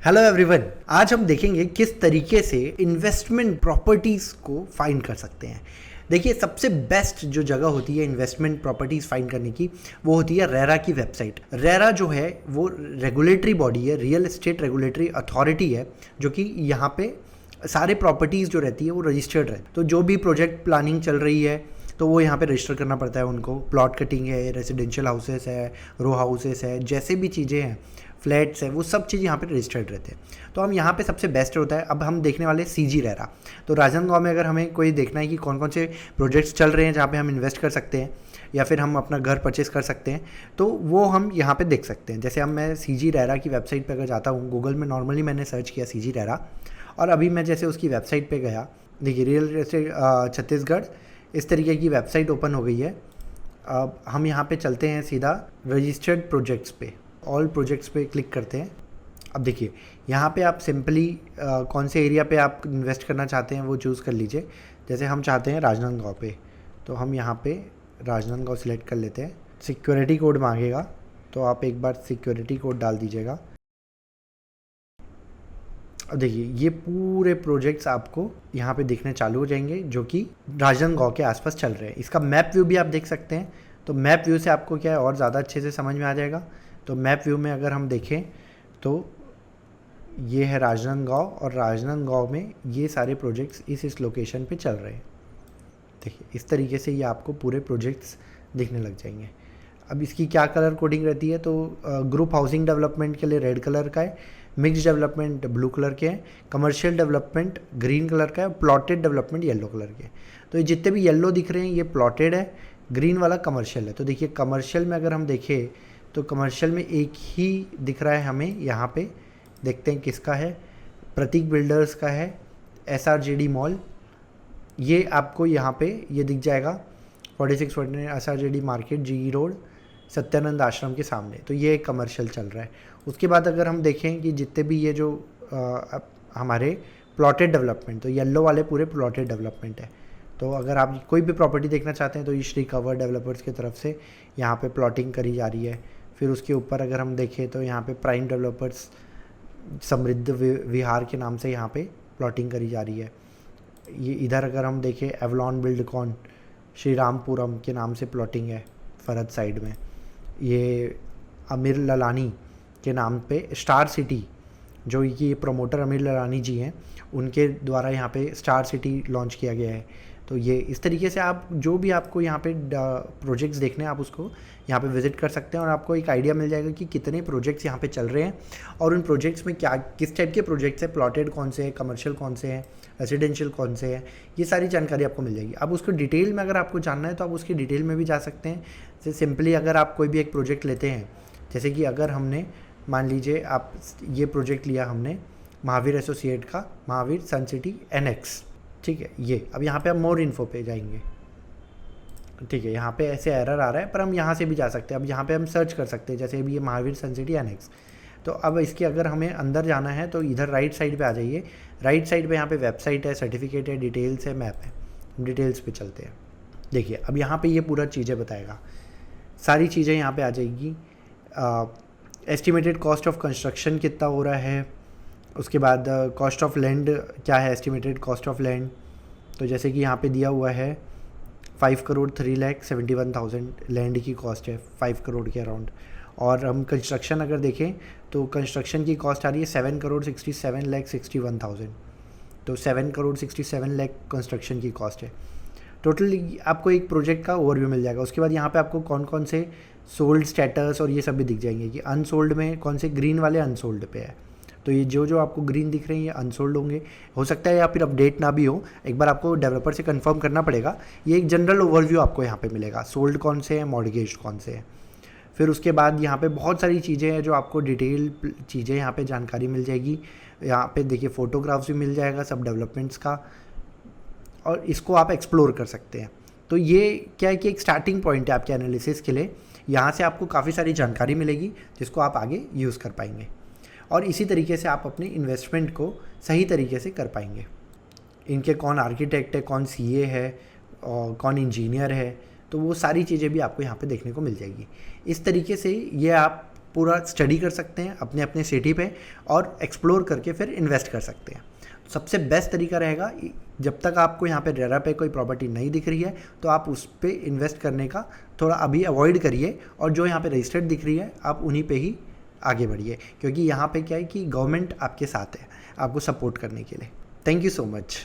Hello everyone, आज हम देखेंगे किस तरीके से इन्वेस्टमेंट प्रॉपर्टीज़ को फाइंड कर सकते हैं। देखिए, सबसे बेस्ट जो जगह होती है इन्वेस्टमेंट प्रॉपर्टीज़ फाइंड करने की, वो होती है रेरा की वेबसाइट। रेरा जो है वो रेगुलेटरी बॉडी है, रियल एस्टेट रेगुलेटरी अथॉरिटी है, जो कि यहाँ पे सारे प्रॉपर्टीज़ जो रहती है वो रजिस्टर्ड रहती है। तो जो भी प्रोजेक्ट प्लानिंग चल रही है तो वो यहाँ पे रजिस्टर करना पड़ता है उनको। प्लॉट कटिंग है, रेजिडेंशियल हाउसेस है, रो हाउसेस है, जैसे भी चीज़ें हैं, फ्लैट्स है, वो सब चीज़ यहाँ पे रजिस्टर्ड रहते हैं। तो हम यहाँ पे सबसे बेस्ट होता है। अब हम देखने वाले सीजी रेरा। तो राजनांदगांव में अगर हमें कोई देखना है कि कौन कौन से प्रोजेक्ट्स चल रहे हैं जहाँ पे हम इन्वेस्ट कर सकते हैं या फिर हम अपना घर परचेस कर सकते हैं, तो वो हम यहाँ पे देख सकते हैं। जैसे अब मैं सीजी रेरा की वेबसाइट पर अगर जाता हूँ, गूगल में नॉर्मली मैंने सर्च किया सीजी रेरा, और अभी मैं जैसे उसकी वेबसाइट पर गया, देखिए रियल एस्टेट छत्तीसगढ़, इस तरीके की वेबसाइट ओपन हो गई है। अब हम यहाँ पे चलते हैं सीधा रजिस्टर्ड प्रोजेक्ट्स पे, ऑल प्रोजेक्ट्स पे क्लिक करते हैं। अब देखिए यहाँ पे आप सिंपली कौन से एरिया पे आप इन्वेस्ट करना चाहते हैं वो चूज़ कर लीजिए। जैसे हम चाहते हैं राजनांदगांव पे, तो हम यहाँ पे राजनांदगांव सिलेक्ट कर लेते हैं। सिक्योरिटी कोड मांगेगा, तो आप एक बार सिक्योरिटी कोड डाल दीजिएगा। अब देखिए ये पूरे प्रोजेक्ट्स आपको यहाँ पे दिखने चालू हो जाएंगे जो कि राजनांदगांव के आसपास चल रहे हैं। इसका मैप व्यू भी आप देख सकते हैं। तो मैप व्यू से आपको क्या है और ज़्यादा अच्छे से समझ में आ जाएगा। तो मैप व्यू में अगर हम देखें तो ये है राजनांदगांव, और राजनांदगांव में ये सारे प्रोजेक्ट्स इस लोकेशन पे चल रहे हैं। देखिए इस तरीके से ये आपको पूरे प्रोजेक्ट्स दिखने लग जाएंगे। अब इसकी क्या कलर कोडिंग रहती है, तो ग्रुप हाउसिंग डेवलपमेंट के लिए रेड कलर का है, मिक्स डेवलपमेंट ब्लू कलर के हैं, कमर्शियल डेवलपमेंट ग्रीन कलर का है, प्लॉटेड डेवलपमेंट येलो कलर के। तो ये जितने भी येलो दिख रहे हैं ये प्लॉटेड है, ग्रीन वाला कमर्शियल है। तो देखिए कमर्शियल में अगर हम देखें तो कमर्शियल में एक ही दिख रहा है हमें यहाँ पे, देखते हैं किसका है, प्रतीक बिल्डर्स का है, SRJD मॉल, ये आपको यहाँ पे ये दिख जाएगा 4649 SRJD market, GE road, Satyanand आश्रम के सामने। तो ये कमर्शियल चल रहा है। उसके बाद अगर हम देखें कि जितने भी ये जो हमारे प्लॉटेड डेवलपमेंट, तो येलो वाले पूरे प्लॉटेड डेवलपमेंट है। तो अगर आप कोई भी प्रॉपर्टी देखना चाहते हैं तो ये श्री कवर डेवलपर्स की तरफ से यहाँ पे प्लॉटिंग करी जा रही है। फिर उसके ऊपर अगर हम देखें तो यहाँ पे प्राइम डेवलपर्स समृद्ध विहार के नाम से यहाँ पे प्लॉटिंग करी जा रही है। ये इधर अगर हम देखें एवलॉन बिल्डकॉन श्री रामपुरम के नाम से प्लॉटिंग है फरद साइड में। ये अमीर ललानी के नाम पे स्टार सिटी, जो ये प्रमोटर अमीर ललानी जी हैं, उनके द्वारा यहाँ पे स्टार सिटी लॉन्च किया गया है। तो ये इस तरीके से आप जो भी आपको यहाँ पे प्रोजेक्ट्स देखने हैं आप उसको यहाँ पे विज़िट कर सकते हैं, और आपको एक आइडिया मिल जाएगा कि कितने प्रोजेक्ट्स यहाँ पे चल रहे हैं और उन प्रोजेक्ट्स में क्या किस टाइप के प्रोजेक्ट्स हैं, प्लॉटेड कौन से हैं, कमर्शियल कौन से हैं, रेजिडेंशियल कौन से हैं, ये सारी जानकारी आपको मिल जाएगी। अब उसको डिटेल में अगर आपको जानना है तो आप उसकी डिटेल में भी जा सकते हैं। जैसे सिंपली अगर आप कोई भी एक प्रोजेक्ट लेते हैं, जैसे कि अगर हमने मान लीजिए आप ये प्रोजेक्ट लिया हमने महावीर एसोसिएट का, महावीर सन सिटी NX, ठीक है। ये अब यहाँ पे हम मोर इन्फो पे जाएंगे, ठीक है। यहाँ पे ऐसे एरर आ रहा है पर हम यहाँ से भी जा सकते हैं। अब यहाँ पे हम सर्च कर सकते हैं, जैसे अभी ये महावीर सन सिटी NX। तो अब इसके अगर हमें अंदर जाना है तो इधर राइट साइड पे आ जाइए। राइट साइड पे यहाँ पे वेबसाइट है, सर्टिफिकेट है, डिटेल्स है, मैप है। डिटेल्स पे चलते हैं। देखिए अब यहाँ पे ये पूरा चीज़ें बताएगा, सारी चीज़ें यहाँ पे आ जाएगी। एस्टिमेटेड कॉस्ट ऑफ कंस्ट्रक्शन कितना हो रहा है, उसके बाद कॉस्ट ऑफ लैंड क्या है, एस्टिमेटेड कॉस्ट ऑफ लैंड। तो जैसे कि यहाँ पे दिया हुआ है 5,03,71,000 लैंड की कॉस्ट है, 5 करोड़ के अराउंड। और हम कंस्ट्रक्शन अगर देखें तो कंस्ट्रक्शन की कॉस्ट आ रही है 7,67,61,000। तो 7,67,00,000 कंस्ट्रक्शन की कॉस्ट है। टोटली आपको एक प्रोजेक्ट का ओवरव्यू मिल जाएगा। उसके बाद यहाँ पे आपको कौन कौन से सोल्ड स्टेटस और ये सब भी दिख जाएंगे कि अनसोल्ड में कौन से, ग्रीन वाले अनसोल्ड पे है। तो ये जो आपको ग्रीन दिख रहे हैं ये अनसोल्ड होंगे, हो सकता है या फिर अपडेट ना भी हो, एक बार आपको डेवलपर से कंफर्म करना पड़ेगा। ये एक जनरल ओवरव्यू आपको यहाँ पे मिलेगा, सोल्ड कौन से हैं, मॉर्गेज कौन से हैं। फिर उसके बाद यहाँ पे बहुत सारी चीज़ें हैं जो आपको डिटेल चीज़ें यहाँ पे जानकारी मिल जाएगी। यहाँ पे देखिए फ़ोटोग्राफ्स भी मिल जाएगा सब डेवलपमेंट्स का, और इसको आप एक्सप्लोर कर सकते हैं। तो ये क्या है कि एक स्टार्टिंग पॉइंट है आपके एनालिसिस के लिए। यहाँ से आपको काफ़ी सारी जानकारी मिलेगी जिसको आप आगे यूज़ कर पाएंगे, और इसी तरीके से आप अपने इन्वेस्टमेंट को सही तरीके से कर पाएंगे। इनके कौन आर्किटेक्ट है, कौन CA है और कौन इंजीनियर है, तो वो सारी चीज़ें भी आपको यहाँ पे देखने को मिल जाएगी। इस तरीके से ये आप पूरा स्टडी कर सकते हैं अपने अपने सिटी पे और एक्सप्लोर करके फिर इन्वेस्ट कर सकते हैं। सबसे बेस्ट तरीका रहेगा, जब तक आपको यहाँ पे रेरा पे कोई प्रॉपर्टी नहीं दिख रही है तो आप उस पर इन्वेस्ट करने का थोड़ा अभी अवॉइड करिए, और जो यहाँ पे रजिस्टर्ड दिख रही है आप उन्हीं पे ही आगे बढ़िए, क्योंकि यहाँ पे क्या है कि गवर्नमेंट आपके साथ है आपको सपोर्ट करने के लिए। Thank you so much.